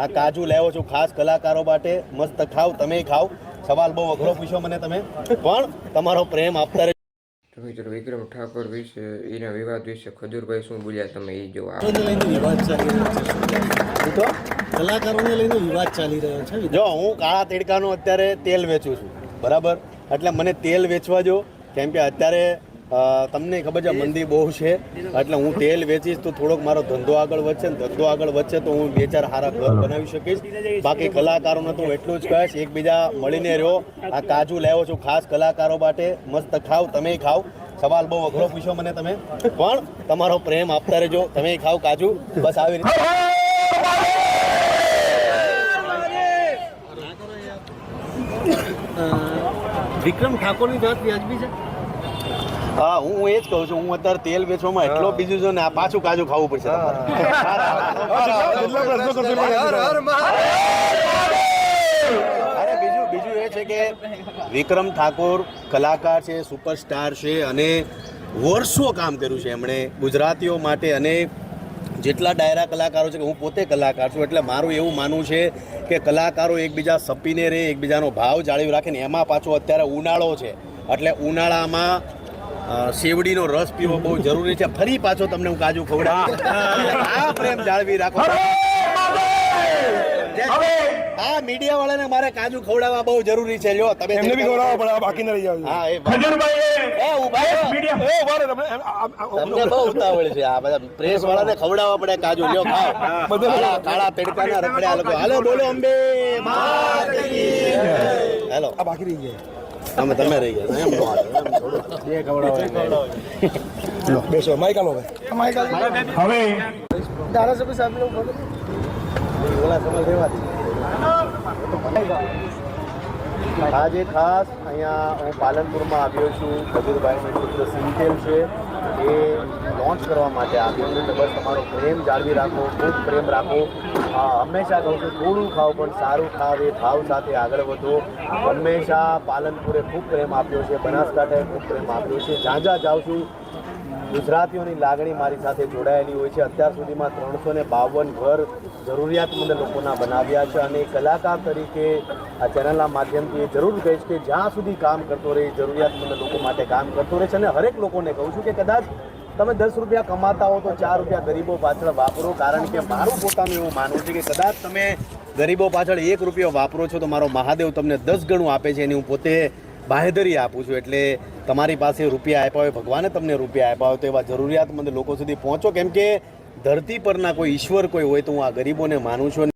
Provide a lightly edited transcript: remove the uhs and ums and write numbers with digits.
આ કાજુ લાવ્યો છું ખાસ કલાકારો માટે, મસ્ત ખાવ, તમે ખાવ. સવાલ બહુ અઘરો પૂછ્યો મને તમે, પણ તમારો પ્રેમ આપતા રહેજો. મિત્રો વિક્રમ ઠાકોર વિશે એના વિવાદ વિશે ખજૂરભાઈ શું બોલ્યા તમે એ જો. વિવાદ ચાલી રહ્યો છે તો કલાકારોને લઈને વિવાદ ચાલી રહ્યો છે. જો હું કાળા તેડકાનું અત્યારે તેલ વેચું છું, બરાબર, એટલે મને તેલ વેચવા જો, કેમ કે અત્યારે તમને ખબર છે મંદી બહુ છે, એટલે હું તેલ વેચીશ તો થોડોક મારો ધંધો આગળ વધશે, ને ધંધો આગળ વધશે તો હું બે ચાર સારા ઘર બનાવી શકીશ. બાકી કલાકારોને તો હું એટલું જ કહીશ, એકબીજા મળીને રહ્યો. આ કાજુ લાવ્યો છું ખાસ કલાકારો માટે, મસ્ત ખાવ, તમે ખાવ. સવાલ બહુ અઘરો પૂછ્યો મને તમે, પણ તમારો પ્રેમ આપતા રહેજો. તમે ખાવ કાજુ, બસ આવી રીતે. વિક્રમ ઠાકોરની વાત વ્યાજબી છે. હા, હું એ જ કહું છું. હું અત્યારે તેલ વેચવામાં એટલો બીજું છું ને, આ પાછું કાજુ ખાવું પડશે. અરે બીજું એ છે કે વિક્રમ ઠાકોર કલાકાર છે, સુપરસ્ટાર છે, અને વર્ષો કામ કર્યું છે એમણે ગુજરાતીઓ માટે. અને જેટલા ડાયરા કલાકારો છે, કે હું પોતે કલાકાર છું, એટલે મારું એવું માનવું છે કે કલાકારો એકબીજા સપીને રહે, એકબીજાનો ભાવ જાળવી રાખે. ને એમાં પાછો અત્યારે ઉનાળો છે, એટલે ઉનાળામાં શેવડીનો રસ પીવો બહુ જરૂરી છે. ફરી પાછો તમને હું કાજુ ખવડાવું. આ પ્રેમ જાળવી રાખો. આ મીડિયા વાળાને મારે કાજુ ખવડાવવા બહુ જરૂરી છે. જો તમે એમને બી ખવડાવવા પડે, બાકી ન રહી જાવ. હા, એ તમને બહુ ઉતાવળ છે. આ બધા પ્રેસ વાળાને ખવડાવવા પડે કાજુ. લ્યો ખાઓ. કાળા તડકાના રખડ્યા લોકો. હાલો બોલો અંબે માત કી. હેલો, આ બાકી રહી ગયા. તમે રહી ગયા એમ નો હાલે. એમ થોડું બે ખવડાવવા. બેસો, માઈક આલો ભાઈ. હવે ધારાસભ્ય સાહેબ લોકો ઓલા સમય રહેવાથી આજે ખાસ અહીંયા હું પાલનપુરમાં આવ્યો છું. ખજૂરભાઈનું પુત્ર સિંટેલ છે, એ લોન્ચ કરવા માટે આવ્યો છું. એટલે બસ તમારો પ્રેમ જાળવી રાખો, ખૂબ પ્રેમ રાખો. હંમેશા કહું છું થોડું ખાઓ પણ સારું ખાવ, એ ભાવ સાથે આગળ વધો. હંમેશા પાલનપુરે ખૂબ પ્રેમ આપ્યો છે, બનાસકાંઠાએ ખૂબ પ્રેમ આપ્યો છે. જ્યાં જ્યાં જાઉં છું ગુજરાતીઓની લાગણી મારી સાથે જોડાયેલી હોય છે. અત્યાર સુધીમાં 352 ઘર જરૂરિયાતમંદ લોકોના બનાવ્યા છે. અને કલાકાર તરીકે આ ચેનલના માધ્યમથી એ જરૂર કહીશ કે જ્યાં સુધી કામ કરતો રહે, જરૂરિયાતમંદ લોકો માટે કામ કરતો રહે છે. અને હરેક લોકોને કહું છું કે કદાચ તમે 10 રૂપિયા કમાતા હો તો 4 રૂપિયા ગરીબો પાછળ વાપરો. કારણ કે મારું પોતાનું એવું માનવું છે કે કદાચ તમે ગરીબો પાછળ 1 રૂપિયો વાપરો છો તો મારો મહાદેવ તમને 10 ગણું આપે છે. એની હું પોતે બાહેધરી આપું છું. એટલે તમારી પાસે રૂપિયા આપ્યા હોય, ભગવાને તમને રૂપિયા આપ્યા હોય, તો એવા જરૂરિયાતમંદ લોકો સુધી પહોંચો. કેમ કે ધરતી પરના કોઈ ઈશ્વર કોઈ હોય તો હું આ ગરીબોને માનું છું.